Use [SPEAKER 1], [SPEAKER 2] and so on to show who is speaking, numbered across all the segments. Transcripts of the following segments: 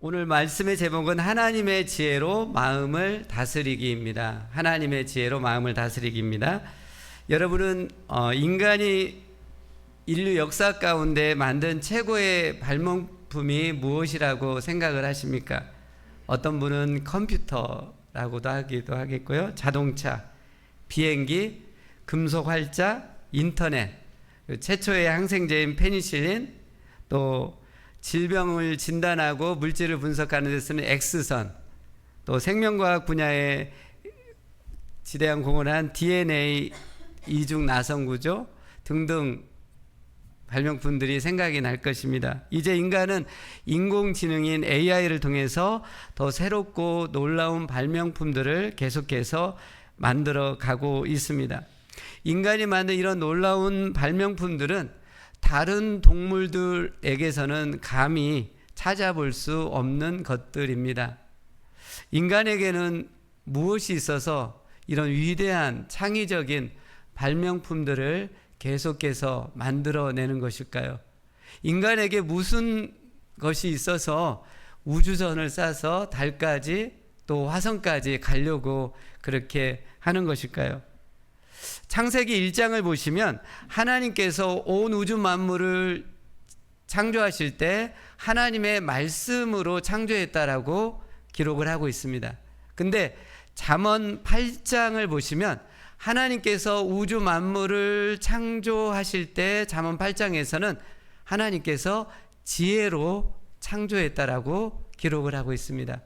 [SPEAKER 1] 오늘 말씀의 제목은 하나님의 지혜로 마음을 다스리기입니다. 하나님의 지혜로 마음을 다스리기입니다. 여러분은 인간이 인류 역사 가운데 만든 최고의 발명품이 무엇이라고 생각을 하십니까? 어떤 분은 컴퓨터라고도 하기도 하겠고요. 자동차, 비행기, 금속 활자, 인터넷, 최초의 항생제인 페니실린, 또 질병을 진단하고 물질을 분석하는 데 쓰는 X선, 또 생명과학 분야에 지대한 공헌을 한 DNA 이중 나선 구조 등등 발명품들이 생각이 날 것입니다. 이제 인간은 인공지능인 AI를 통해서 더 새롭고 놀라운 발명품들을 계속해서 만들어 가고 있습니다. 인간이 만든 이런 놀라운 발명품들은 다른 동물들에게서는 감히 찾아볼 수 없는 것들입니다. 인간에게는 무엇이 있어서 이런 위대한 창의적인 발명품들을 계속해서 만들어내는 것일까요? 인간에게 무슨 것이 있어서 우주선을 쏴서 달까지 또 화성까지 가려고 그렇게 하는 것일까요? 창세기 1장을 보시면 하나님께서 온 우주 만물을 창조하실 때 하나님의 말씀으로 창조했다라고 기록을 하고 있습니다. 근데 잠언 8장을 보시면 하나님께서 우주 만물을 창조하실 때 잠언 8장에서는 하나님께서 지혜로 창조했다라고 기록을 하고 있습니다.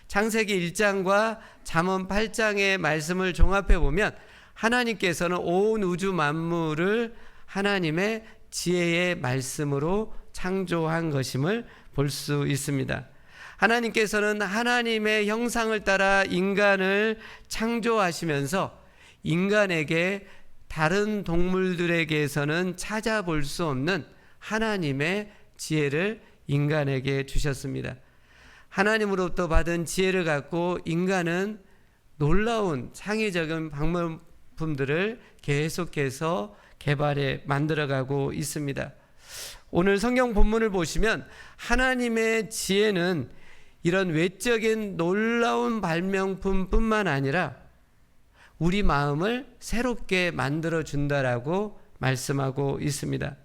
[SPEAKER 1] 창세기 1장과 잠언 8장의 말씀을 종합해 보면 하나님께서는 온 우주 만물을 하나님의 지혜의 말씀으로 창조한 것임을 볼 수 있습니다. 하나님께서는 하나님의 형상을 따라 인간을 창조하시면서 인간에게 다른 동물들에게서는 찾아볼 수 없는 하나님의 지혜를 인간에게 주셨습니다. 하나님으로부터 받은 지혜를 갖고 인간은 놀라운 창의적인 방법들을 계속해서 개발해 만들어가고 있습니다. 오늘 성경 본문을 보시면 하나님의 지혜는 이런 외적인 놀라운 발명품뿐만 아니라 우리 마음을 새롭게 만들어 준다라고 말씀하고 있습니다.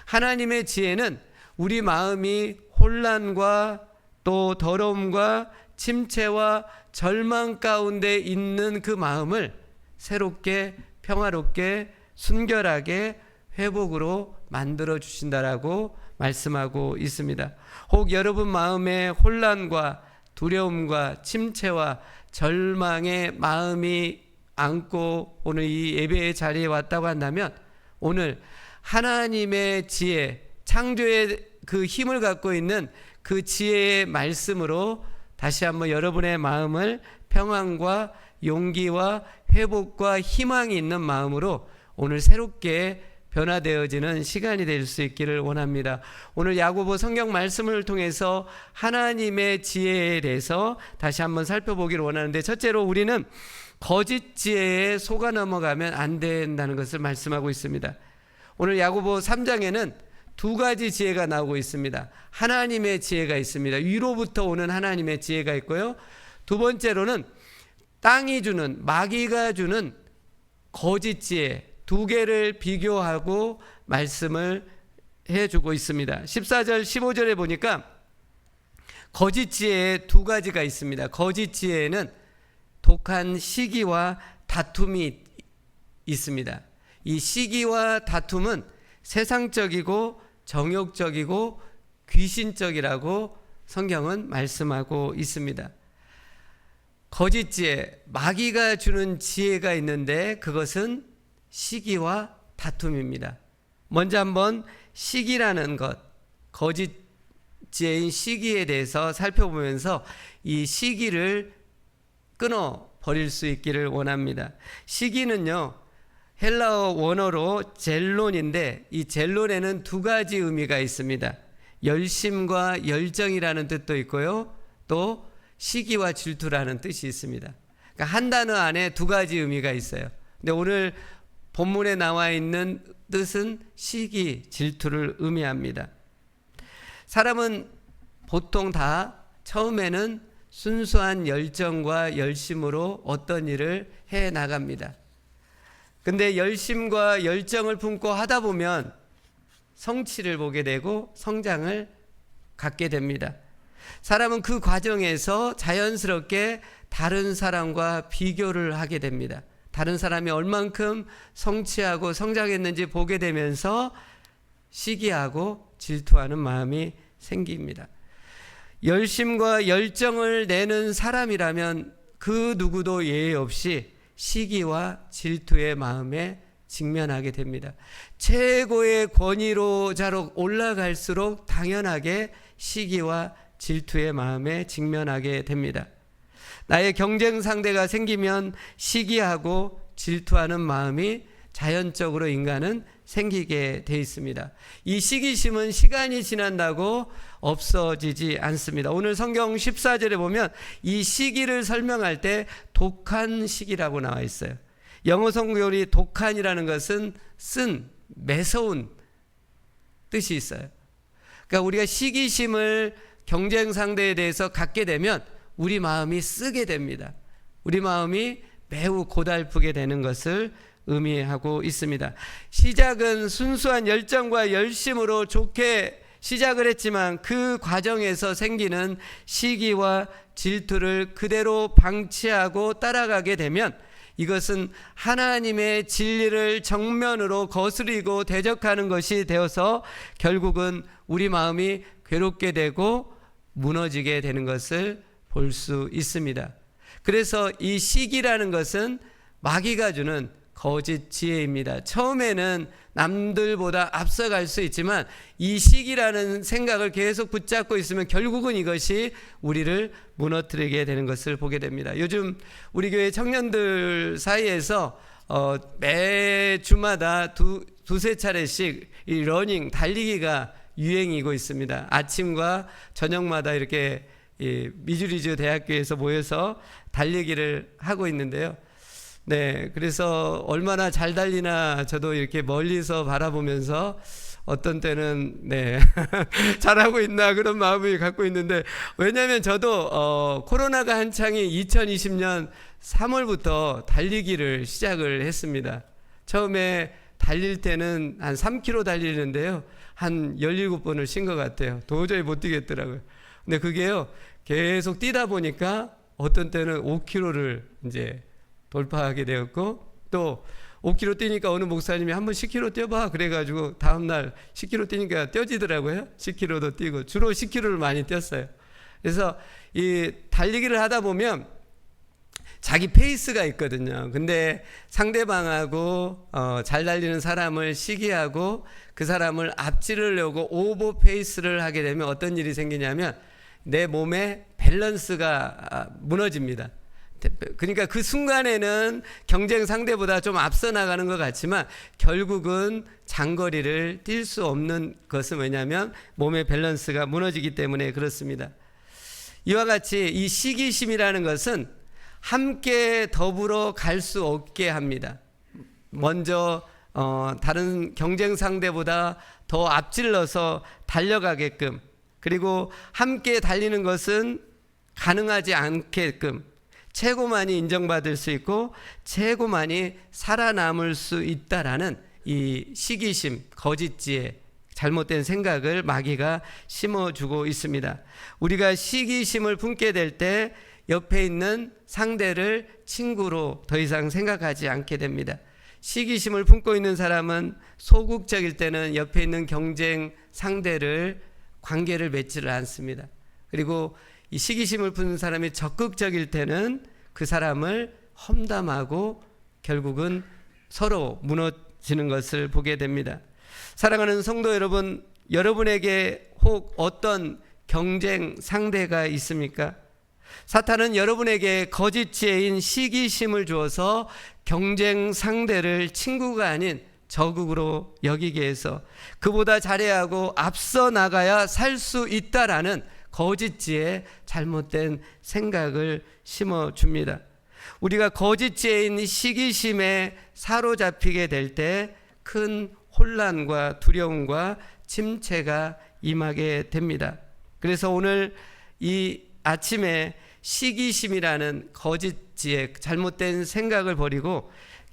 [SPEAKER 1] 하나님의 지혜는 우리 마음이 혼란과 또 더러움과 침체와 절망 가운데 있는 그 마음을 새롭게 평화롭게 순결하게 회복으로 만들어 주신다라고 말씀하고 있습니다. 혹 여러분 마음에 혼란과 두려움과 침체와 절망의 마음이 안고 오늘 이 예배의 자리에 왔다고 한다면 오늘 하나님의 지혜, 창조의 그 힘을 갖고 있는 그 지혜의 말씀으로 다시 한번 여러분의 마음을 평안과 용기와 회복과 희망이 있는 마음으로 오늘 새롭게 변화되어지는 시간이 될 수 있기를 원합니다. 오늘 야고보 성경 말씀을 통해서 하나님의 지혜에 대해서 다시 한번 살펴보기를 원하는데, 첫째로 우리는 거짓 지혜에 속아 넘어가면 안 된다는 것을 말씀하고 있습니다. 오늘 야고보 3장에는 두 가지 지혜가 나오고 있습니다. 하나님의 지혜가 있습니다. 위로부터 오는 하나님의 지혜가 있고요. 두 번째로는 땅이 주는, 마귀가 주는 거짓 지혜, 두 개를 비교하고 말씀을 해주고 있습니다. 14절 15절에 보니까 거짓 지혜에 두 가지가 있습니다. 거짓 지혜에는 독한 시기와 다툼이 있습니다. 이 시기와 다툼은 세상적이고 정욕적이고 귀신적이라고 성경은 말씀하고 있습니다. 거짓 지혜, 마귀가 주는 지혜가 있는데 그것은 시기와 다툼입니다. 먼저 한번 시기라는 것, 거짓 지혜인 시기에 대해서 살펴보면서 이 시기를 끊어 버릴 수 있기를 원합니다. 시기는요, 헬라어 원어로 젤론인데 이 젤론에는 두 가지 의미가 있습니다. 열심과 열정이라는 뜻도 있고요, 또 시기와 질투라는 뜻이 있습니다. 그러니까 한 단어 안에 두 가지 의미가 있어요. 근데 오늘 본문에 나와 있는 뜻은 시기, 질투를 의미합니다. 사람은 보통 다 처음에는 순수한 열정과 열심으로 어떤 일을 해 나갑니다. 근데 열심과 열정을 품고 하다 보면 성취를 보게 되고 성장을 갖게 됩니다. 사람은 그 과정에서 자연스럽게 다른 사람과 비교를 하게 됩니다. 다른 사람이 얼만큼 성취하고 성장했는지 보게 되면서 시기하고 질투하는 마음이 생깁니다. 열심과 열정을 내는 사람이라면 그 누구도 예외 없이 시기와 질투의 마음에 직면하게 됩니다. 최고의 권위로자로 올라갈수록 당연하게 시기와 질투의 마음에 직면하게 됩니다. 나의 경쟁 상대가 생기면 시기하고 질투하는 마음이 자연적으로 인간은 생기게 돼 있습니다. 이 시기심은 시간이 지난다고 없어지지 않습니다. 오늘 성경 14절에 보면 이 시기를 설명할 때 독한 시기라고 나와 있어요. 영어 성경이 독한이라는 것은 쓴, 매서운 뜻이 있어요. 그러니까 우리가 시기심을 경쟁 상대에 대해서 갖게 되면 우리 마음이 쓰게 됩니다. 우리 마음이 매우 고달프게 되는 것을 의미하고 있습니다. 시작은 순수한 열정과 열심으로 좋게 시작을 했지만 그 과정에서 생기는 시기와 질투를 그대로 방치하고 따라가게 되면 이것은 하나님의 진리를 정면으로 거스리고 대적하는 것이 되어서 결국은 우리 마음이 괴롭게 되고 무너지게 되는 것을 볼 수 있습니다. 그래서 이 시기라는 것은 마귀가 주는 거짓 지혜입니다. 처음에는 남들보다 앞서갈 수 있지만 이 시기라는 생각을 계속 붙잡고 있으면 결국은 이것이 우리를 무너뜨리게 되는 것을 보게 됩니다. 요즘 우리 교회 청년들 사이에서 매 주마다 두세 차례씩 이 러닝, 달리기가 유행이고 있습니다. 아침과 저녁마다 이렇게 미주리주 대학교에서 모여서 달리기를 하고 있는데요. 네, 그래서 얼마나 잘 달리나 저도 이렇게 멀리서 바라보면서 어떤 때는 잘하고 있나 그런 마음을 갖고 있는데, 왜냐하면 저도 코로나가 한창이 2020년 3월부터 달리기를 시작을 했습니다. 처음에 달릴 때는 한 3km 달리는데요, 한 17번을 쉰 것 같아요. 도저히 못 뛰겠더라고요. 근데 그게요, 계속 뛰다 보니까 어떤 때는 5km를 이제 돌파하게 되었고, 또 5km 뛰니까 어느 목사님이 한번 10km 뛰어봐 그래가지고 다음날 10km 뛰니까 뛰어지더라고요. 10km도 뛰고 주로 10km를 많이 뛰었어요. 그래서 이 달리기를 하다 보면 자기 페이스가 있거든요. 근데 상대방하고 잘 달리는 사람을 시기하고 그 사람을 앞지르려고 오버 페이스를 하게 되면 어떤 일이 생기냐면 내 몸의 밸런스가 무너집니다. 그러니까 그 순간에는 경쟁 상대보다 좀 앞서 나가는 것 같지만 결국은 장거리를 뛸 수 없는 것은 왜냐하면 몸의 밸런스가 무너지기 때문에 그렇습니다. 이와 같이 이 시기심이라는 것은 함께 더불어 갈 수 없게 합니다. 먼저 다른 경쟁 상대보다 더 앞질러서 달려가게끔, 그리고 함께 달리는 것은 가능하지 않게끔 최고만이 인정받을 수 있고 최고만이 살아남을 수 있다라는 이 시기심, 거짓지혜, 잘못된 생각을 마귀가 심어주고 있습니다. 우리가 시기심을 품게 될 때 옆에 있는 상대를 친구로 더 이상 생각하지 않게 됩니다. 시기심을 품고 있는 사람은 소극적일 때는 옆에 있는 경쟁 상대를 관계를 맺지를 않습니다. 그리고 이 시기심을 품는 사람이 적극적일 때는 그 사람을 험담하고 결국은 서로 무너지는 것을 보게 됩니다. 사랑하는 성도 여러분, 여러분에게 혹 어떤 경쟁 상대가 있습니까? 사탄은 여러분에게 거짓 지혜인 시기심을 주어서 경쟁 상대를 친구가 아닌 적으로 여기게 해서 그보다 잘해야 하고 앞서 나가야 살 수 있다라는 거짓지혜, 잘못된 생각을 심어줍니다. 우리가 거짓지혜인 시기심에 사로잡히게 될 때 큰 혼란과 두려움과 침체가 임하게 됩니다. 그래서 오늘 이 아침에 시기심이라는 거짓 지혜, 잘못된 생각을 버리고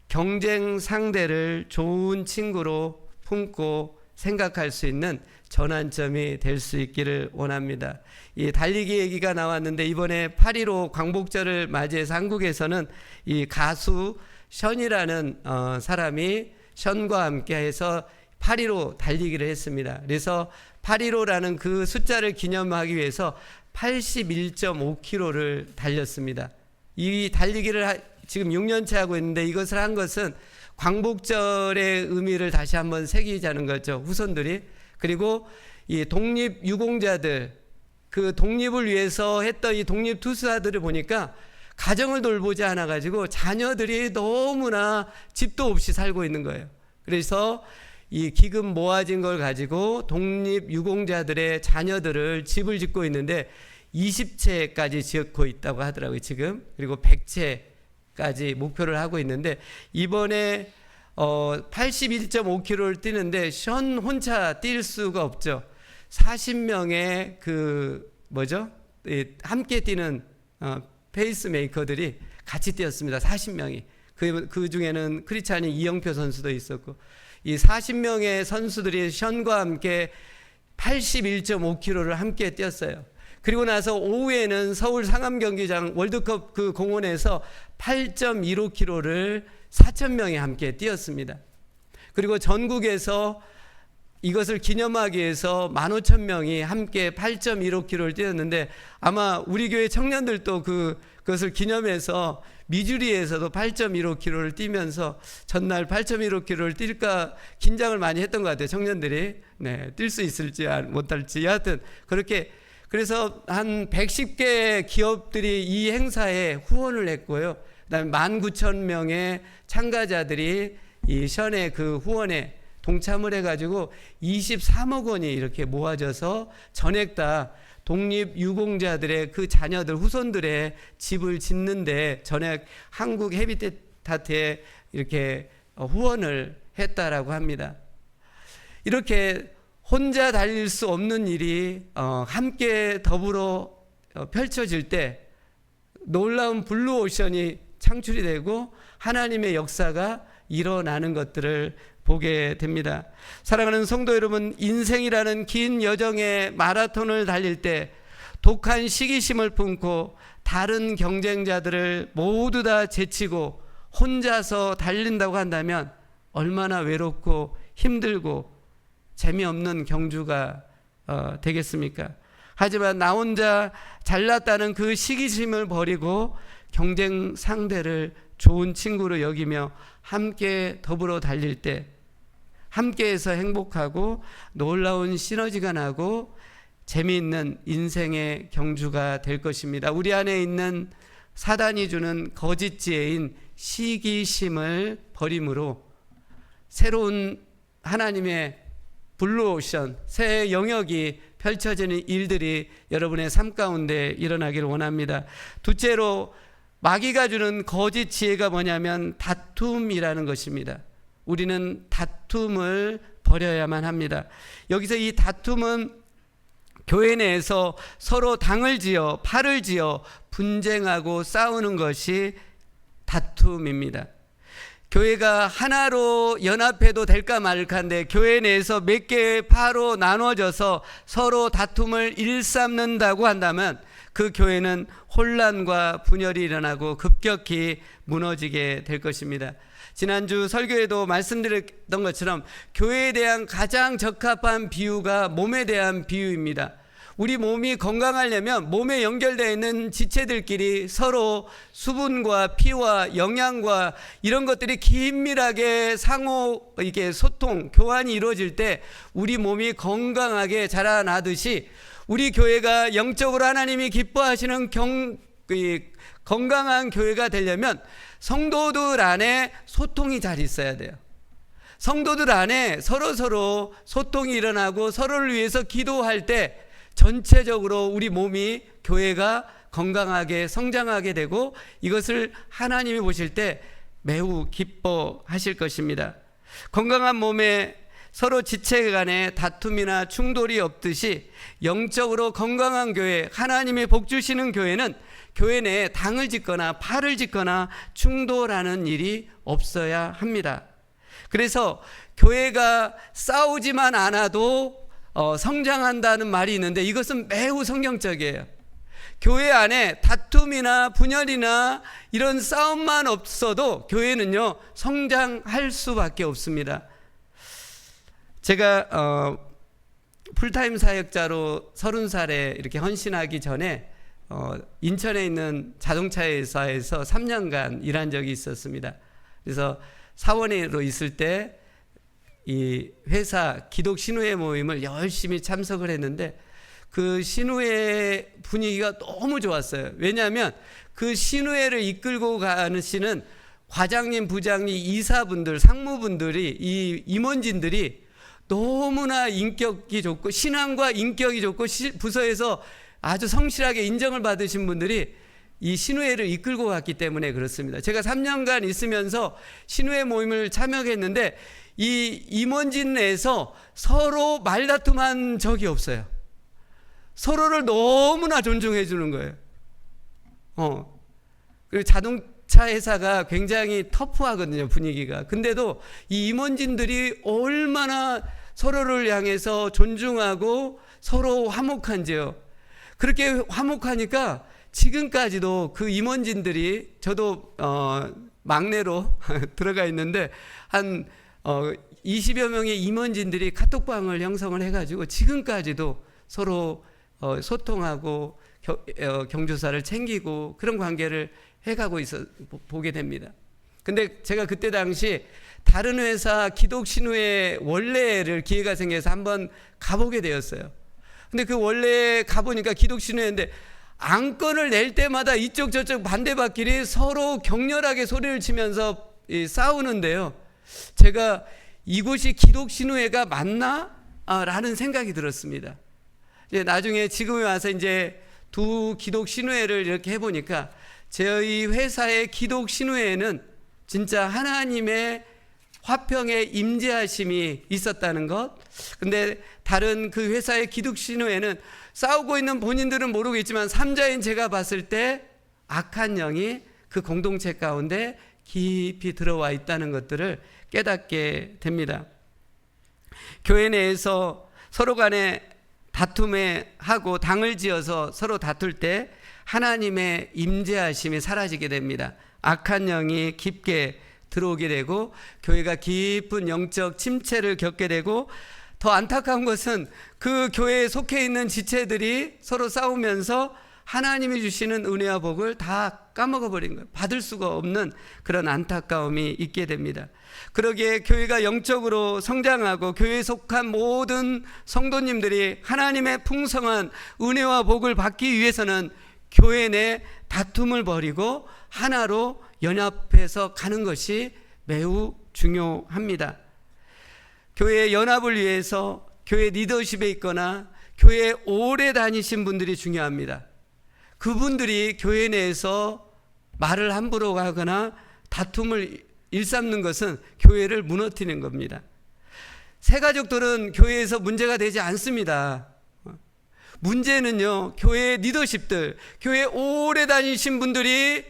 [SPEAKER 1] 경쟁 상대를 좋은 친구로 품고 생각할 수 있는 전환점이 될 수 있기를 원합니다. 이 달리기 얘기가 나왔는데 이번에 8.15 광복절을 맞이해서 한국에서는 이 가수 션이라는 사람이 션과 함께 해서 8.15 달리기를 했습니다. 그래서 8.15라는 그 숫자를 기념하기 위해서 81.5km를 달렸습니다. 이 달리기를 지금 6년째 하고 있는데 이것을 한 것은 광복절의 의미를 다시 한번 새기자는 거죠. 후손들이. 그리고 이 독립유공자들, 그 독립을 위해서 했던 이 독립투사들을 보니까 가정을 돌보지 않아 가지고 자녀들이 너무나 집도 없이 살고 있는 거예요. 그래서 이 기금 모아진 걸 가지고 독립유공자들의 자녀들을 집을 짓고 있는데 20채까지 짓고 있다고 하더라고요, 지금. 그리고 100채까지 목표를 하고 있는데 이번에 81.5km를 뛰는데 션 혼자 뛸 수가 없죠. 40명의 함께 뛰는 페이스메이커들이 같이 뛰었습니다. 40명이. 그 중에는 크리스찬이 이영표 선수도 있었고, 이 40명의 선수들이 션과 함께 81.5km를 함께 뛰었어요. 그리고 나서 오후에는 서울 상암경기장 월드컵 그 공원에서 8.15km를 4,000명이 함께 뛰었습니다. 그리고 전국에서 이것을 기념하기 위해서 15,000명이 함께 8.15km를 뛰었는데 아마 우리 교회 청년들도 그것을 기념해서 미주리에서도 8.15km를 뛰면서 전날 8.15km를 뛸까 긴장을 많이 했던 것 같아요. 청년들이. 네, 뛸 수 있을지 못할지 여하튼 그렇게, 그래서 한 110개 기업들이 이 행사에 후원을 했고요. 그다음에 19,000명의 참가자들이 이 션의 그 후원에 동참을 해가지고 23억 원이 이렇게 모아져서 전액 다 독립유공자들의 그 자녀들, 후손들의 집을 짓는데 전액 한국 헤비테이트에 이렇게 후원을 했다라고 합니다. 이렇게 혼자 달릴 수 없는 일이 함께 더불어 펼쳐질 때 놀라운 블루오션이 창출이 되고 하나님의 역사가 일어나는 것들을 보게 됩니다. 사랑하는 성도 여러분, 인생이라는 긴 여정의 마라톤을 달릴 때 독한 시기심을 품고 다른 경쟁자들을 모두 다 제치고 혼자서 달린다고 한다면 얼마나 외롭고 힘들고 재미없는 경주가 되겠습니까? 하지만 나 혼자 잘났다는 그 시기심을 버리고 경쟁 상대를 좋은 친구로 여기며 함께 더불어 달릴 때 함께해서 행복하고 놀라운 시너지가 나고 재미있는 인생의 경주가 될 것입니다. 우리 안에 있는 사단이 주는 거짓 지혜인 시기심을 버림으로 새로운 하나님의 블루오션, 새 영역이 펼쳐지는 일들이 여러분의 삶 가운데 일어나기를 원합니다. 둘째로 마귀가 주는 거짓 지혜가 뭐냐면 다툼이라는 것입니다. 우리는 다툼을 버려야만 합니다. 여기서 이 다툼은 교회 내에서 서로 당을 지어 팔을 지어 분쟁하고 싸우는 것이 다툼입니다. 교회가 하나로 연합해도 될까 말까인데 교회 내에서 몇 개의 파로 나눠져서 서로 다툼을 일삼는다고 한다면 그 교회는 혼란과 분열이 일어나고 급격히 무너지게 될 것입니다. 지난주 설교에도 말씀드렸던 것처럼 교회에 대한 가장 적합한 비유가 몸에 대한 비유입니다. 우리 몸이 건강하려면 몸에 연결되어 있는 지체들끼리 서로 수분과 피와 영양과 이런 것들이 긴밀하게 상호 이게 소통, 교환이 이루어질 때 우리 몸이 건강하게 자라나듯이 우리 교회가 영적으로 하나님이 기뻐하시는 건강한 교회가 되려면 성도들 안에 소통이 잘 있어야 돼요. 성도들 안에 서로 소통이 일어나고 서로를 위해서 기도할 때 전체적으로 우리 몸이 교회가 건강하게 성장하게 되고 이것을 하나님이 보실 때 매우 기뻐하실 것입니다. 건강한 몸에 서로 지체 간에 다툼이나 충돌이 없듯이 영적으로 건강한 교회, 하나님이 복 주시는 교회는 교회 내에 당을 짓거나 팔을 짓거나 충돌하는 일이 없어야 합니다. 그래서 교회가 싸우지만 않아도 성장한다는 말이 있는데 이것은 매우 성경적이에요. 교회 안에 다툼이나 분열이나 이런 싸움만 없어도 교회는요 성장할 수밖에 없습니다. 제가 풀타임 사역자로 30살에 이렇게 헌신하기 전에 인천에 있는 자동차 회사에서 3년간 일한 적이 있었습니다. 그래서 사원으로 있을 때 이 회사 기독 신우회 모임을 열심히 참석을 했는데 그 신우회 분위기가 너무 좋았어요. 왜냐하면 그 신우회를 이끌고 가시는 과장님, 부장님, 이사분들, 상무분들이, 이 임원진들이 너무나 인격이 좋고 신앙과 인격이 좋고 부서에서 아주 성실하게 인정을 받으신 분들이 이 신우회를 이끌고 갔기 때문에 그렇습니다. 제가 3년간 있으면서 신우회 모임을 참여했는데 이 임원진 내에서 서로 말다툼한 적이 없어요. 서로를 너무나 존중해 주는 거예요. 그리고 자동차 회사가 굉장히 터프하거든요, 분위기가. 근데도 이 임원진들이 얼마나 서로를 향해서 존중하고 서로 화목한지요. 그렇게 화목하니까 지금까지도 그 임원진들이, 저도 막내로 들어가 있는데 한 20여 명의 임원진들이 카톡방을 형성을 해가지고 지금까지도 서로 소통하고 경조사를 챙기고 그런 관계를 해가고 보게 됩니다. 근데 제가 그때 당시 다른 회사 기독신우회 원래를 기회가 생겨서 한번 가보게 되었어요. 근데 그 원래 가보니까 기독신우회인데 안건을 낼 때마다 이쪽 저쪽 반대밭끼리 서로 격렬하게 소리를 치면서 싸우는데요. 제가 이곳이 기독신우회가 맞나? 라는 생각이 들었습니다. 이제 나중에 지금에 와서 이제 두 기독신우회를 이렇게 해보니까 저희 회사의 기독신우회에는 진짜 하나님의 화평의 임재하심이 있었다는 것. 근데 다른 그 회사의 기독신우회는 싸우고 있는 본인들은 모르겠지만 삼자인 제가 봤을 때 악한 영이 그 공동체 가운데 깊이 들어와 있다는 것들을 깨닫게 됩니다. 교회 내에서 서로 간에 다툼에 하고 당을 지어서 서로 다툴 때 하나님의 임재하심이 사라지게 됩니다. 악한 영이 깊게 들어오게 되고 교회가 깊은 영적 침체를 겪게 되고, 더 안타까운 것은 그 교회에 속해 있는 지체들이 서로 싸우면서 하나님이 주시는 은혜와 복을 다 까먹어 버린 거예요. 받을 수가 없는 그런 안타까움이 있게 됩니다. 그러기에 교회가 영적으로 성장하고 교회에 속한 모든 성도님들이 하나님의 풍성한 은혜와 복을 받기 위해서는 교회 내 다툼을 버리고 하나로 연합해서 가는 것이 매우 중요합니다. 교회의 연합을 위해서 교회 리더십에 있거나 교회에 오래 다니신 분들이 중요합니다. 그분들이 교회 내에서 말을 함부로 하거나 다툼을 일삼는 것은 교회를 무너뜨리는 겁니다. 새가족들은 교회에서 문제가 되지 않습니다. 문제는요, 교회 리더십들, 교회 오래 다니신 분들이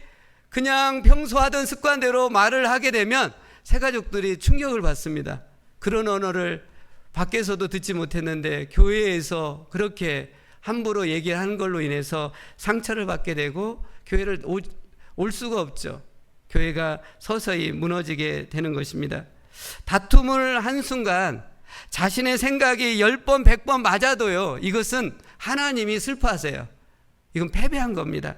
[SPEAKER 1] 그냥 평소 하던 습관대로 말을 하게 되면 새가족들이 충격을 받습니다. 그런 언어를 밖에서도 듣지 못했는데 교회에서 그렇게 함부로 얘기하는 걸로 인해서 상처를 받게 되고 교회를 올 수가 없죠. 교회가 서서히 무너지게 되는 것입니다. 다툼을 한순간 자신의 생각이 10번, 100번 맞아도요, 이것은 하나님이 슬퍼하세요. 이건 패배한 겁니다.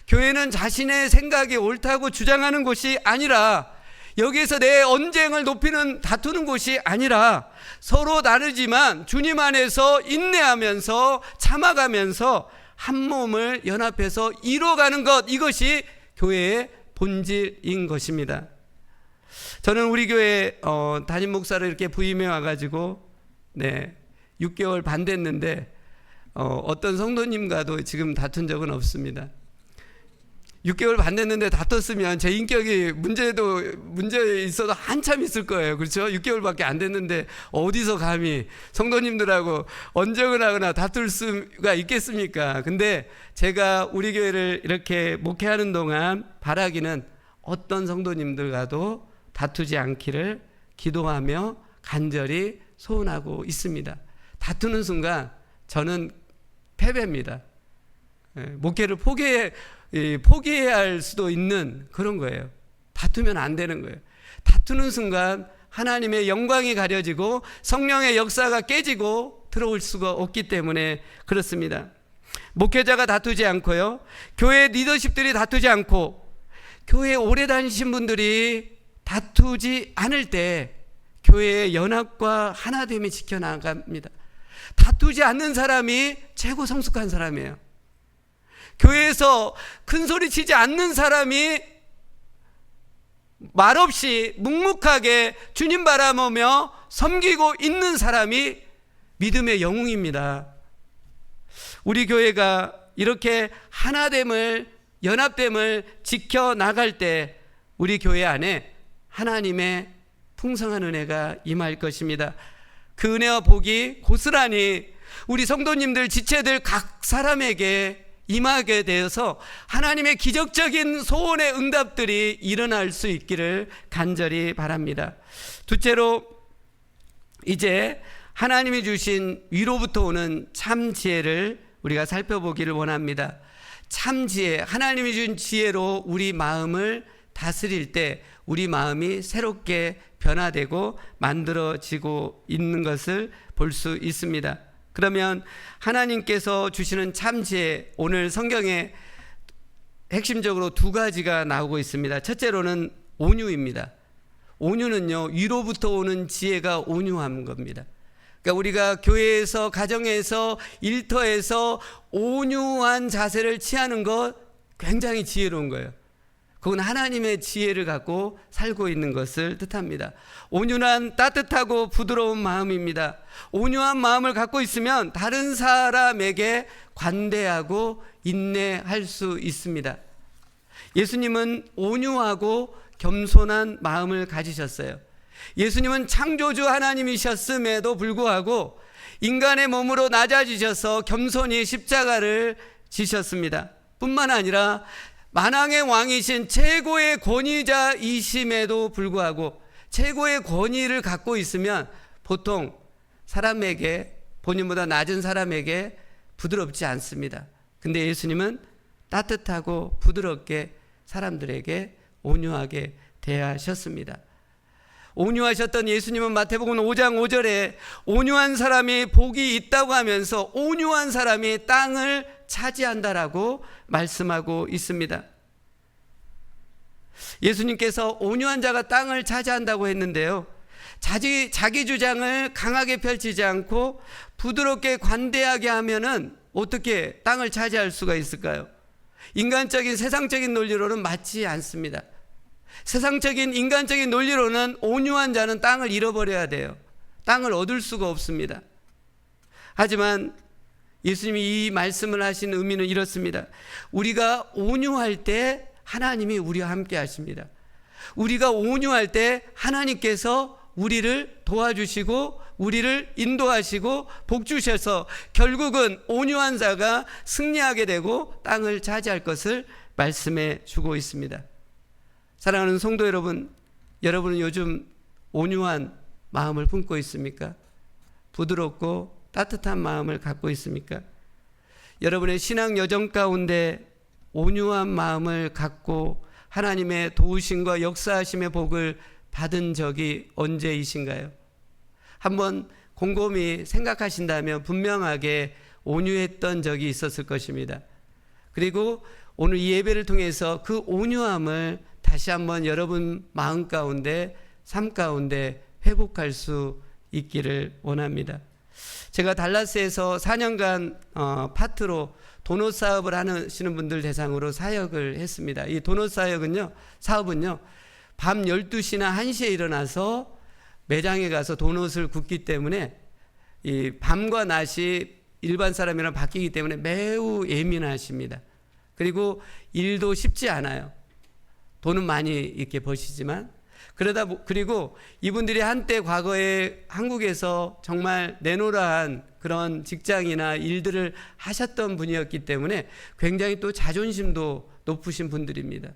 [SPEAKER 1] 교회는 자신의 생각이 옳다고 주장하는 곳이 아니라, 여기에서 내 언쟁을 높이는 다투는 곳이 아니라 서로 다르지만 주님 안에서 인내하면서 참아가면서 한 몸을 연합해서 이루어가는 것, 이것이 교회의 본질인 것입니다. 저는 우리 교회 담임 목사를 이렇게 부임해 와가지고 6개월 반 됐는데 어떤 성도님과도 지금 다툰 적은 없습니다. 6개월 반 됐는데 다퉜으면 제 인격이 문제 있어도 한참 있을 거예요. 그렇죠? 6개월밖에 안 됐는데 어디서 감히 성도님들하고 언쟁을 하거나 다툴 수가 있겠습니까? 근데 제가 우리 교회를 이렇게 목회하는 동안 바라기는 어떤 성도님들과도 다투지 않기를 기도하며 간절히 소원하고 있습니다. 다투는 순간 저는 패배입니다. 목회를 포기해야 할 수도 있는 그런 거예요. 다투면 안 되는 거예요. 다투는 순간 하나님의 영광이 가려지고 성령의 역사가 깨지고 들어올 수가 없기 때문에 그렇습니다. 목회자가 다투지 않고요, 교회 리더십들이 다투지 않고, 교회에 오래 다니신 분들이 다투지 않을 때 교회의 연합과 하나됨이 지켜나갑니다. 다투지 않는 사람이 최고 성숙한 사람이에요. 교회에서 큰 소리 치지 않는 사람이 말없이 묵묵하게 주님 바라보며 섬기고 있는 사람이 믿음의 영웅입니다. 우리 교회가 이렇게 하나됨을, 연합됨을 지켜나갈 때 우리 교회 안에 하나님의 풍성한 은혜가 임할 것입니다. 그 은혜와 복이 고스란히 우리 성도님들, 지체들 각 사람에게 임하게 되어서 하나님의 기적적인 소원의 응답들이 일어날 수 있기를 간절히 바랍니다. 둘째로, 이제 하나님이 주신 위로부터 오는 참 지혜를 우리가 살펴보기를 원합니다. 참 지혜, 하나님이 준 지혜로 우리 마음을 다스릴 때 우리 마음이 새롭게 변화되고 만들어지고 있는 것을 볼 수 있습니다. 그러면 하나님께서 주시는 참 지혜, 오늘 성경에 핵심적으로 두 가지가 나오고 있습니다. 첫째로는 온유입니다. 온유는요, 위로부터 오는 지혜가 온유한 겁니다. 그러니까 우리가 교회에서, 가정에서, 일터에서 온유한 자세를 취하는 것 굉장히 지혜로운 거예요. 그건 하나님의 지혜를 갖고 살고 있는 것을 뜻합니다. 온유한 따뜻하고 부드러운 마음입니다. 온유한 마음을 갖고 있으면 다른 사람에게 관대하고 인내할 수 있습니다. 예수님은 온유하고 겸손한 마음을 가지셨어요. 예수님은 창조주 하나님이셨음에도 불구하고 인간의 몸으로 낮아지셔서 겸손히 십자가를 지셨습니다. 뿐만 아니라 만왕의 왕이신 최고의 권위자이심에도 불구하고 최고의 권위를 갖고 있으면 보통 사람에게, 본인보다 낮은 사람에게 부드럽지 않습니다. 근데 예수님은 따뜻하고 부드럽게 사람들에게 온유하게 대하셨습니다. 온유하셨던 예수님은 마태복음 5장 5절에 온유한 사람이 복이 있다고 하면서 온유한 사람이 땅을 차지한다라고 말씀하고 있습니다. 예수님께서 온유한 자가 땅을 차지한다고 했는데요, 자기 주장을 강하게 펼치지 않고 부드럽게 관대하게 하면은 어떻게 땅을 차지할 수가 있을까요? 인간적인 세상적인 논리로는 맞지 않습니다. 세상적인 인간적인 논리로는 온유한 자는 땅을 잃어버려야 돼요. 땅을 얻을 수가 없습니다. 하지만 예수님이 이 말씀을 하신 의미는 이렇습니다. 우리가 온유할 때 하나님이 우리와 함께 하십니다. 우리가 온유할 때 하나님께서 우리를 도와주시고 우리를 인도하시고 복 주셔서 결국은 온유한 자가 승리하게 되고 땅을 차지할 것을 말씀해 주고 있습니다. 사랑하는 성도 여러분, 여러분은 요즘 온유한 마음을 품고 있습니까? 부드럽고 따뜻한 마음을 갖고 있습니까? 여러분의 신앙 여정 가운데 온유한 마음을 갖고 하나님의 도우심과 역사하심의 복을 받은 적이 언제이신가요? 한번 곰곰이 생각하신다면 분명하게 온유했던 적이 있었을 것입니다. 그리고 오늘 이 예배를 통해서 그 온유함을 다시 한번 여러분 마음 가운데, 삶 가운데 회복할 수 있기를 원합니다. 제가 달라스에서 4년간 파트로 도넛 사업을 하시는 분들 대상으로 사역을 했습니다. 이 도넛 사업은요, 밤 12시나 1시에 일어나서 매장에 가서 도넛을 굽기 때문에 이 밤과 낮이 일반 사람이랑 바뀌기 때문에 매우 예민하십니다. 그리고 일도 쉽지 않아요. 돈은 많이 이렇게 버시지만 그리고 이분들이 한때 과거에 한국에서 정말 내노라한 그런 직장이나 일들을 하셨던 분이었기 때문에 굉장히 또 자존심도 높으신 분들입니다.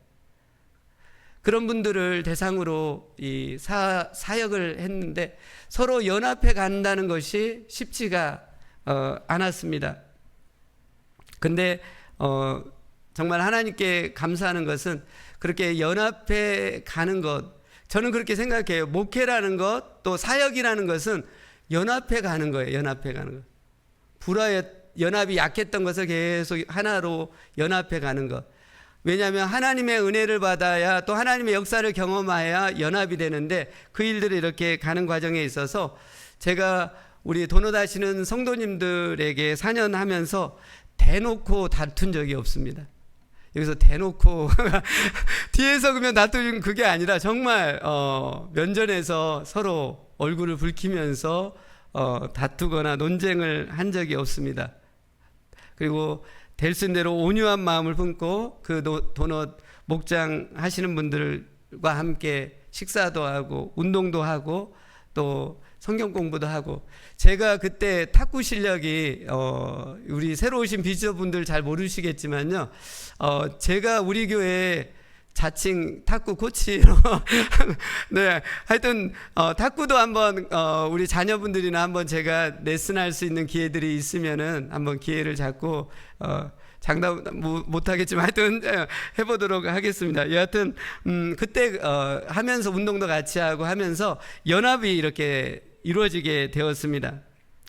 [SPEAKER 1] 그런 분들을 대상으로 이 사역을 했는데 서로 연합해 간다는 것이 쉽지가 않았습니다. 근데 정말 하나님께 감사하는 것은 그렇게 연합해 가는 것, 저는 그렇게 생각해요. 목회라는 것, 또 사역이라는 것은 연합해 가는 거예요. 연합해 가는 것. 연합이 약했던 것을 계속 하나로 연합해 가는 것. 왜냐하면 하나님의 은혜를 받아야 또 하나님의 역사를 경험해야 연합이 되는데 그 일들이 이렇게 가는 과정에 있어서 제가 우리 도넛하시는 성도님들에게 4년 하면서 대놓고 다툰 적이 없습니다. 여기서 대놓고 뒤에서 그러면 다투는 그게 아니라 정말 면전에서 서로 얼굴을 붉히면서 다투거나 논쟁을 한 적이 없습니다. 그리고 될 수 있는 대로 온유한 마음을 품고 그 도넛 목장 하시는 분들과 함께 식사도 하고 운동도 하고 또 성경 공부도 하고, 제가 그때 탁구 실력이 우리 새로 오신 비저분들 잘 모르시겠지만요, 제가 우리 교회 자칭 탁구 코치로 네, 하여튼 탁구도 한번 우리 자녀분들이나 한번 제가 레슨할 수 있는 기회들이 있으면은 한번 기회를 잡고 장담 못하겠지만 하여튼 해보도록 하겠습니다. 여하튼 그때 하면서 운동도 같이 하고 하면서 연합이 이렇게 이루어지게 되었습니다.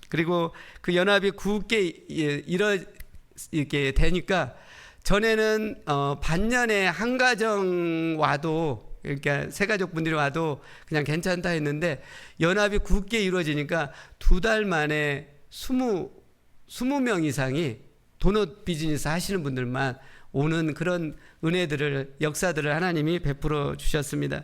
[SPEAKER 1] 그리고 그 연합이 굳게 이렇게 되니까 전에는 반년에 한 가정 와도, 그러니까 세 가족 분들이 와도 그냥 괜찮다 했는데 연합이 굳게 이루어지니까 2달 만에 20명 이상이 도넛 비즈니스 하시는 분들만 오는 그런 은혜들을, 역사들을 하나님이 베풀어 주셨습니다.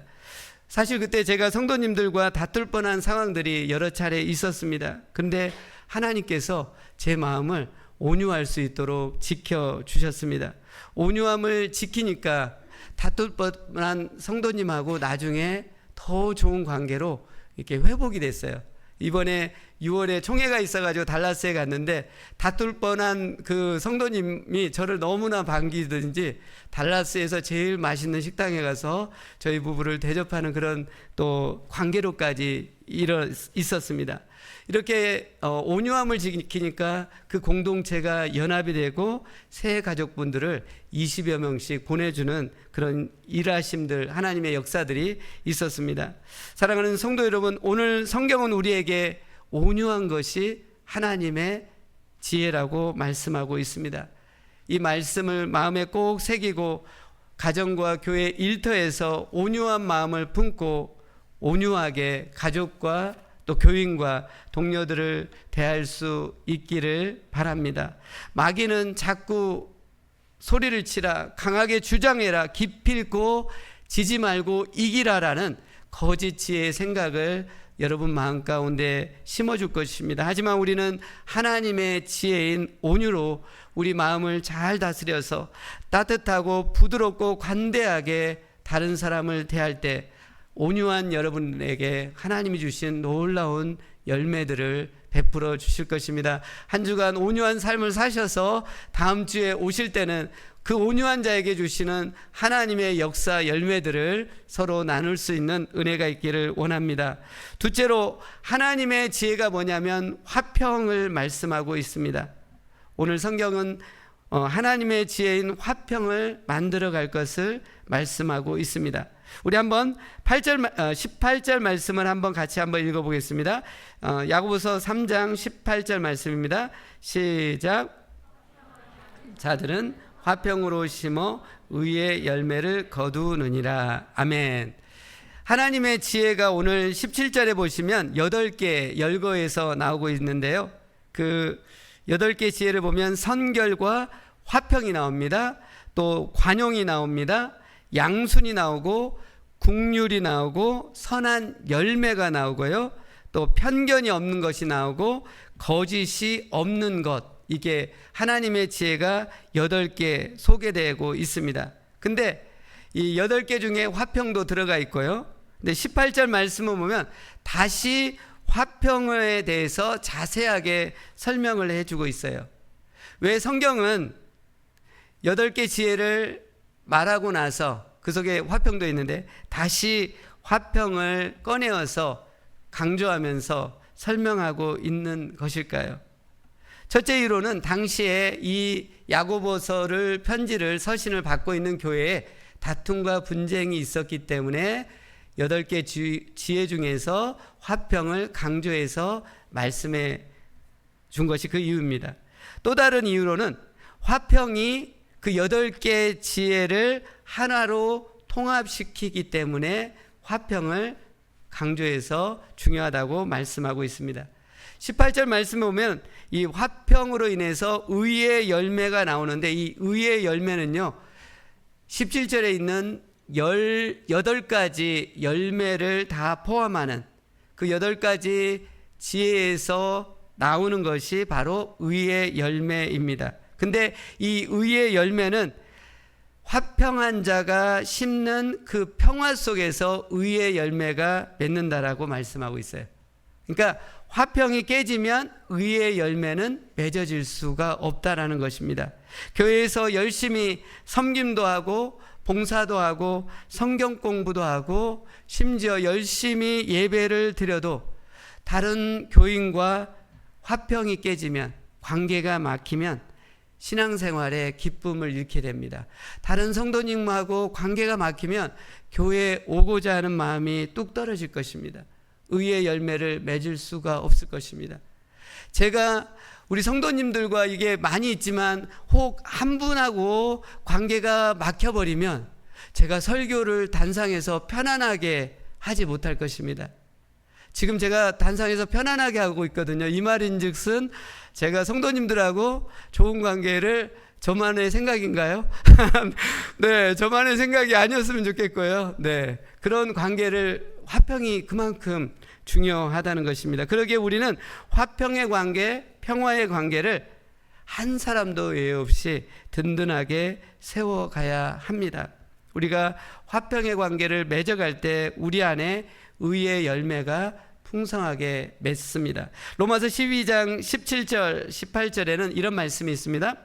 [SPEAKER 1] 사실 그때 제가 성도님들과 다툴 뻔한 상황들이 여러 차례 있었습니다. 그런데 하나님께서 제 마음을 온유할 수 있도록 지켜주셨습니다. 온유함을 지키니까 다툴 뻔한 성도님하고 나중에 더 좋은 관계로 이렇게 회복이 됐어요. 이번에 6월에 총회가 있어가지고 달라스에 갔는데 다툴 뻔한 그 성도님이 저를 너무나 반기든지 달라스에서 제일 맛있는 식당에 가서 저희 부부를 대접하는 그런 또 관계로까지 있었습니다. 이렇게 온유함을 지키니까 그 공동체가 연합이 되고 새 가족분들을 20여 명씩 보내주는 그런 일하심들, 하나님의 역사들이 있었습니다. 사랑하는 성도 여러분, 오늘 성경은 우리에게 온유한 것이 하나님의 지혜라고 말씀하고 있습니다. 이 말씀을 마음에 꼭 새기고 가정과 교회 일터에서 온유한 마음을 품고 온유하게 가족과 또 교인과 동료들을 대할 수 있기를 바랍니다. 마귀는 자꾸 소리를 치라, 강하게 주장해라, 기필코 지지 말고 이기라라는 거짓 지혜의 생각을 여러분 마음 가운데 심어줄 것입니다. 하지만 우리는 하나님의 지혜인 온유로 우리 마음을 잘 다스려서 따뜻하고 부드럽고 관대하게 다른 사람을 대할 때 온유한 여러분에게 하나님이 주신 놀라운 열매들을 베풀어 주실 것입니다. 한 주간 온유한 삶을 사셔서 다음 주에 오실 때는 그 온유한 자에게 주시는 하나님의 역사 열매들을 서로 나눌 수 있는 은혜가 있기를 원합니다. 둘째로 하나님의 지혜가 뭐냐면 화평을 말씀하고 있습니다. 오늘 성경은 하나님의 지혜인 화평을 만들어 갈 것을 말씀하고 있습니다. 우리 한번 18절 말씀을 한번 같이 한번 읽어보겠습니다. 야고보서 3장 18절 말씀입니다. 시작. 자들은 화평으로 심어 의의 열매를 거두느니라. 아멘. 하나님의 지혜가 오늘 17절에 보시면 8개 열거에서 나오고 있는데요. 그 8개 지혜를 보면 선결과 화평이 나옵니다. 또 관용이 나옵니다. 양순이 나오고 국률이 나오고 선한 열매가 나오고요. 또 편견이 없는 것이 나오고 거짓이 없는 것, 이게 하나님의 지혜가 8개 소개되고 있습니다. 근데 이 8개 중에 화평도 들어가 있고요. 근데 18절 말씀을 보면 다시 화평에 대해서 자세하게 설명을 해주고 있어요. 왜 성경은 8개 지혜를 말하고 나서 그 속에 화평도 있는데 다시 화평을 꺼내어서 강조하면서 설명하고 있는 것일까요? 첫째 이유로는 당시에 이 야고보서를 편지를 서신을 받고 있는 교회에 다툼과 분쟁이 있었기 때문에 8개 지혜 중에서 화평을 강조해서 말씀해 준 것이 그 이유입니다. 또 다른 이유로는 화평이 그 8개 지혜를 하나로 통합시키기 때문에 화평을 강조해서 중요하다고 말씀하고 있습니다. 18절 말씀에 보면 이 화평으로 인해서 의의 열매가 나오는데 이 의의 열매는요 17절에 있는 18가지 열매를 다 포함하는 그 8가지 지혜에서 나오는 것이 바로 의의 열매입니다. 근데 이 의의 열매는 화평한 자가 심는 그 평화 속에서 의의 열매가 맺는다라고 말씀하고 있어요. 그러니까 화평이 깨지면 의의 열매는 맺어질 수가 없다라는 것입니다. 교회에서 열심히 섬김도 하고 봉사도 하고 성경 공부도 하고 심지어 열심히 예배를 드려도 다른 교인과 화평이 깨지면 관계가 막히면 신앙생활에 기쁨을 잃게 됩니다. 다른 성도님하고 관계가 막히면 교회에 오고자 하는 마음이 뚝 떨어질 것입니다. 의의 열매를 맺을 수가 없을 것입니다. 제가 우리 성도님들과 이게 많이 있지만 혹 한 분하고 관계가 막혀버리면 제가 설교를 단상에서 편안하게 하지 못할 것입니다. 지금 제가 단상에서 편안하게 하고 있거든요. 이 말인즉슨 제가 성도님들하고 좋은 관계를 저만의 생각인가요? 네, 저만의 생각이 아니었으면 좋겠고요. 네, 그런 관계를 화평이 그만큼 중요하다는 것입니다. 그러기에 우리는 화평의 관계, 평화의 관계를 한 사람도 예외 없이 든든하게 세워가야 합니다. 우리가 화평의 관계를 맺어갈 때 우리 안에 의의 열매가 풍성하게 맺습니다. 로마서 12장 17절 18절에는 이런 말씀이 있습니다.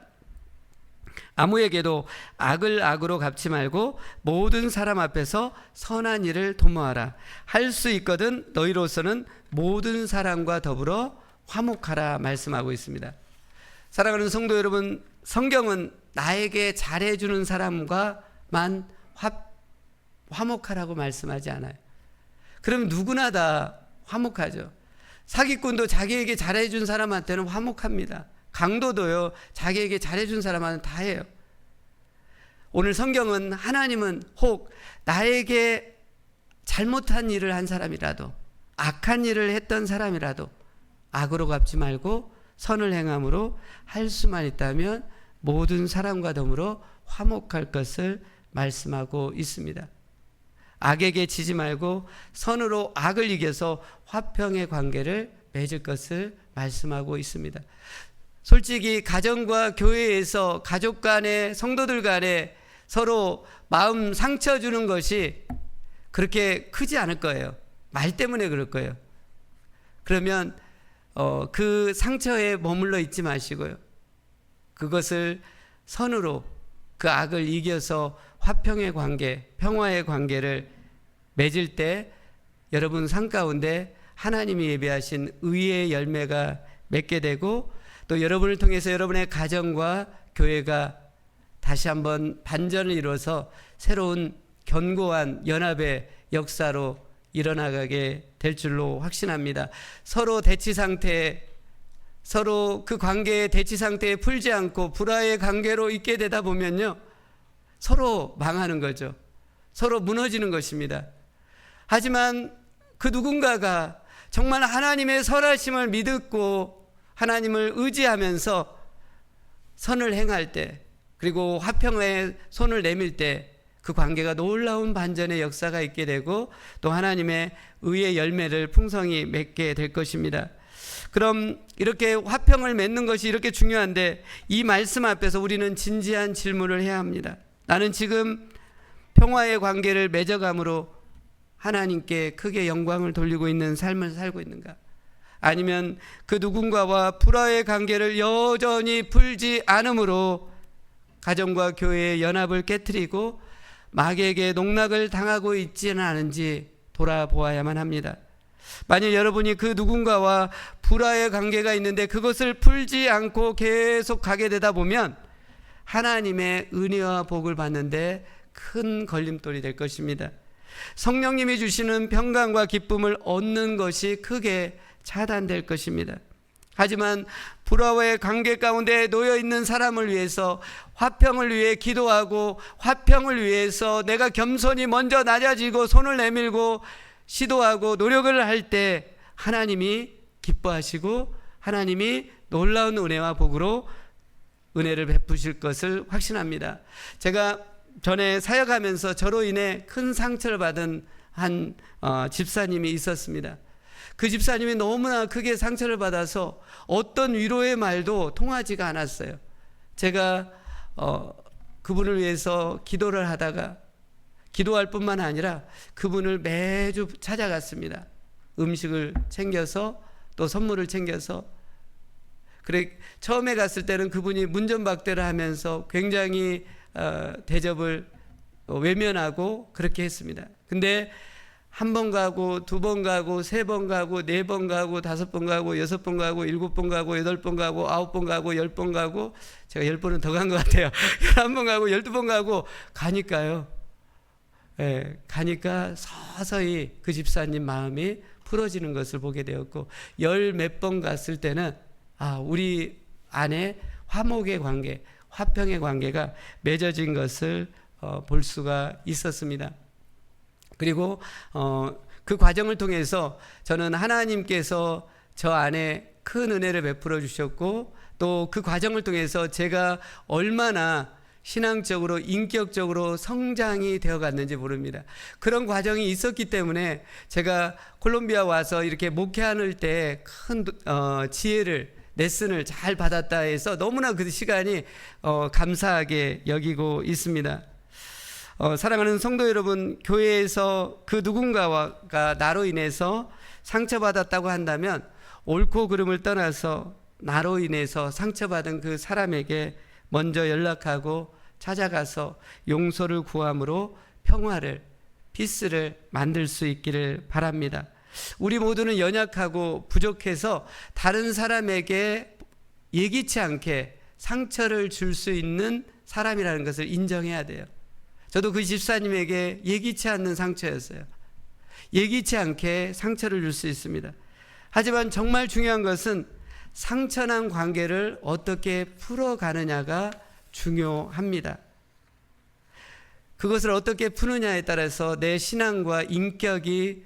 [SPEAKER 1] 아무에게도 악을 악으로 갚지 말고 모든 사람 앞에서 선한 일을 도모하라. 할 수 있거든 너희로서는 모든 사람과 더불어 화목하라 말씀하고 있습니다. 사랑하는 성도 여러분, 성경은 나에게 잘해주는 사람과만 화목하라고 말씀하지 않아요. 그럼 누구나 다 화목하죠. 사기꾼도 자기에게 잘해준 사람한테는 화목합니다. 강도도요, 자기에게 잘해준 사람한테는 다 해요. 오늘 성경은 하나님은 혹 나에게 잘못한 일을 한 사람이라도, 악한 일을 했던 사람이라도 악으로 갚지 말고 선을 행함으로 할 수만 있다면 모든 사람과 더불어 화목할 것을 말씀하고 있습니다. 악에게 지지 말고 선으로 악을 이겨서 화평의 관계를 맺을 것을 말씀하고 있습니다. 솔직히 가정과 교회에서 가족 간에 성도들 간에 서로 마음 상처 주는 것이 그렇게 크지 않을 거예요. 말 때문에 그럴 거예요. 그러면 그 상처에 머물러 있지 마시고요. 그것을 선으로 그 악을 이겨서 화평의 관계, 평화의 관계를 맺을 때 여러분 삶 가운데 하나님이 예비하신 의의 열매가 맺게 되고 또 여러분을 통해서 여러분의 가정과 교회가 다시 한번 반전을 이루어서 새로운 견고한 연합의 역사로 일어나가게 될 줄로 확신합니다. 서로 대치 상태에 서로 그 관계의 대치 상태에 풀지 않고 불화의 관계로 있게 되다 보면요, 서로 망하는 거죠. 서로 무너지는 것입니다. 하지만 그 누군가가 정말 하나님의 선하심을 믿고 하나님을 의지하면서 선을 행할 때, 그리고 화평에 손을 내밀 때 그 관계가 놀라운 반전의 역사가 있게 되고 또 하나님의 의의 열매를 풍성히 맺게 될 것입니다. 그럼 이렇게 화평을 맺는 것이 이렇게 중요한데 이 말씀 앞에서 우리는 진지한 질문을 해야 합니다. 나는 지금 평화의 관계를 맺어감으로 하나님께 크게 영광을 돌리고 있는 삶을 살고 있는가? 아니면 그 누군가와 불화의 관계를 여전히 풀지 않음으로 가정과 교회의 연합을 깨트리고 마귀에게 농락을 당하고 있지는 않은지 돌아보아야만 합니다. 만약 여러분이 그 누군가와 불화의 관계가 있는데 그것을 풀지 않고 계속 가게 되다 보면 하나님의 은혜와 복을 받는데 큰 걸림돌이 될 것입니다. 성령님이 주시는 평강과 기쁨을 얻는 것이 크게 차단될 것입니다. 하지만 불화의 관계 가운데 놓여 있는 사람을 위해서 화평을 위해 기도하고 화평을 위해서 내가 겸손히 먼저 낮아지고 손을 내밀고 시도하고 노력을 할 때 하나님이 기뻐하시고 하나님이 놀라운 은혜와 복으로 은혜를 베푸실 것을 확신합니다. 제가 전에 사역하면서 저로 인해 큰 상처를 받은 한 집사님이 있었습니다. 그 집사님이 너무나 크게 상처를 받아서 어떤 위로의 말도 통하지가 않았어요. 제가 그분을 위해서 기도를 하다가 기도할 뿐만 아니라 그분을 매주 찾아갔습니다. 음식을 챙겨서 또 선물을 챙겨서. 그래 처음에 갔을 때는 그분이 문전박대를 하면서 굉장히 대접을 외면하고 그렇게 했습니다. 근데 한 번 가고 두 번 가고 세 번 가고 네 번 가고 다섯 번 가고 여섯 번 가고 일곱 번 가고 여덟 번 가고 아홉 번 가고 열 번 가고 제가 10번은 더 간 것 같아요. 11번 가고 12번 가고 가니까요. 예, 가니까 서서히 그 집사님 마음이 풀어지는 것을 보게 되었고 열 몇 번 갔을 때는 우리 안에 화목의 관계, 화평의 관계가 맺어진 것을 볼 수가 있었습니다. 그리고 그 과정을 통해서 저는 하나님께서 저 안에 큰 은혜를 베풀어 주셨고 또 그 과정을 통해서 제가 얼마나 신앙적으로 인격적으로 성장이 되어 갔는지 모릅니다. 그런 과정이 있었기 때문에 제가 콜롬비아 와서 이렇게 목회하는 때 큰 지혜를 레슨을 잘 받았다 해서 너무나 그 시간이 감사하게 여기고 있습니다. 사랑하는 성도 여러분, 교회에서 그 누군가가 나로 인해서 상처받았다고 한다면 옳고 그름을 떠나서 나로 인해서 상처받은 그 사람에게 먼저 연락하고 찾아가서 용서를 구함으로 평화를, 피스를 만들 수 있기를 바랍니다. 우리 모두는 연약하고 부족해서 다른 사람에게 예기치 않게 상처를 줄 수 있는 사람이라는 것을 인정해야 돼요. 저도 그 집사님에게 예기치 않는 상처였어요. 예기치 않게 상처를 줄 수 있습니다. 하지만 정말 중요한 것은 상처난 관계를 어떻게 풀어가느냐가 중요합니다. 그것을 어떻게 푸느냐에 따라서 내 신앙과 인격이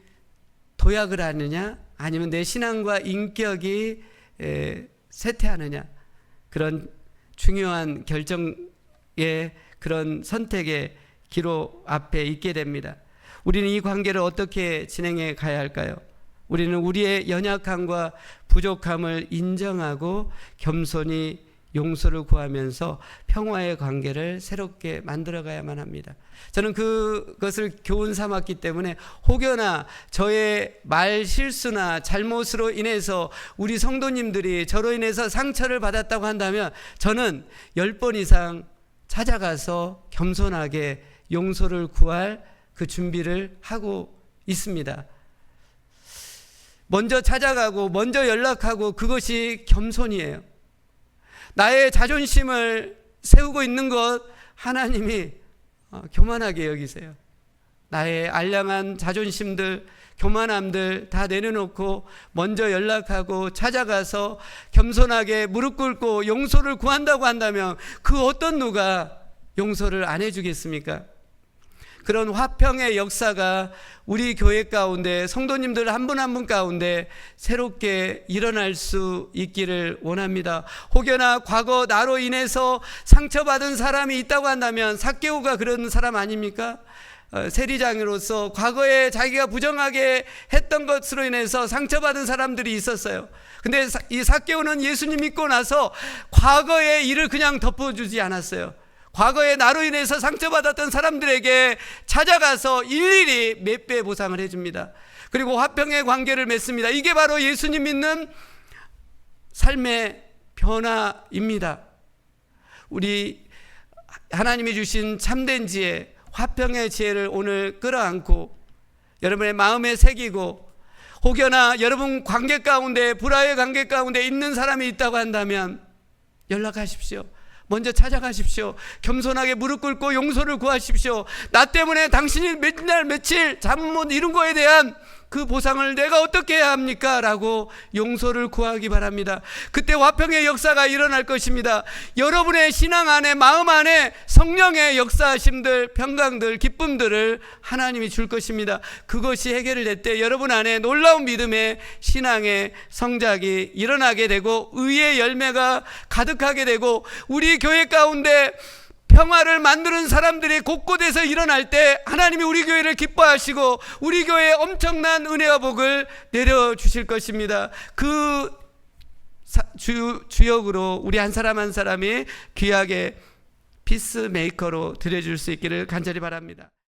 [SPEAKER 1] 도약을 하느냐 아니면 내 신앙과 인격이 쇠퇴하느냐 그런 중요한 결정의 그런 선택의 기로 앞에 있게 됩니다. 우리는 이 관계를 어떻게 진행해 가야 할까요? 우리는 우리의 연약함과 부족함을 인정하고 겸손히 용서를 구하면서 평화의 관계를 새롭게 만들어 가야만 합니다. 저는 그것을 교훈 삼았기 때문에 혹여나 저의 말 실수나 잘못으로 인해서 우리 성도님들이 저로 인해서 상처를 받았다고 한다면 저는 10번 이상 찾아가서 겸손하게 용서를 구할 그 준비를 하고 있습니다. 먼저 찾아가고 먼저 연락하고 그것이 겸손이에요. 나의 자존심을 세우고 있는 것 하나님이 교만하게 여기세요. 나의 알량한 자존심들, 교만함들 다 내려놓고 먼저 연락하고 찾아가서 겸손하게 무릎 꿇고 용서를 구한다고 한다면 그 어떤 누가 용서를 안 해주겠습니까? 그런 화평의 역사가 우리 교회 가운데 성도님들 한 분 한 분 가운데 새롭게 일어날 수 있기를 원합니다. 혹여나 과거 나로 인해서 상처받은 사람이 있다고 한다면 삭개오가 그런 사람 아닙니까? 세리장으로서 과거에 자기가 부정하게 했던 것으로 인해서 상처받은 사람들이 있었어요. 근데 이 삭개오는 예수님 믿고 나서 과거의 일을 그냥 덮어주지 않았어요. 과거에 나로 인해서 상처받았던 사람들에게 찾아가서 일일이 몇 배 보상을 해줍니다. 그리고 화평의 관계를 맺습니다. 이게 바로 예수님 믿는 삶의 변화입니다. 우리 하나님이 주신 참된 지혜, 화평의 지혜를 오늘 끌어안고 여러분의 마음에 새기고, 혹여나 여러분 관계 가운데, 불화의 관계 가운데 있는 사람이 있다고 한다면 연락하십시오. 먼저 찾아가십시오. 겸손하게 무릎 꿇고 용서를 구하십시오. 나 때문에 당신이 몇날 며칠 잠 못 이룬 거에 대한 그 보상을 내가 어떻게 해야 합니까? 라고 용서를 구하기 바랍니다. 그때 화평의 역사가 일어날 것입니다. 여러분의 신앙 안에, 마음 안에 성령의 역사하심들, 평강들, 기쁨들을 하나님이 줄 것입니다. 그것이 해결이 될 때 여러분 안에 놀라운 믿음의 신앙의 성장이 일어나게 되고 의의 열매가 가득하게 되고, 우리 교회 가운데 평화를 만드는 사람들이 곳곳에서 일어날 때 하나님이 우리 교회를 기뻐하시고 우리 교회에 엄청난 은혜와 복을 내려주실 것입니다. 그 주역으로 우리 한 사람 한 사람이 귀하게 피스메이커로 드려줄 수 있기를 간절히 바랍니다.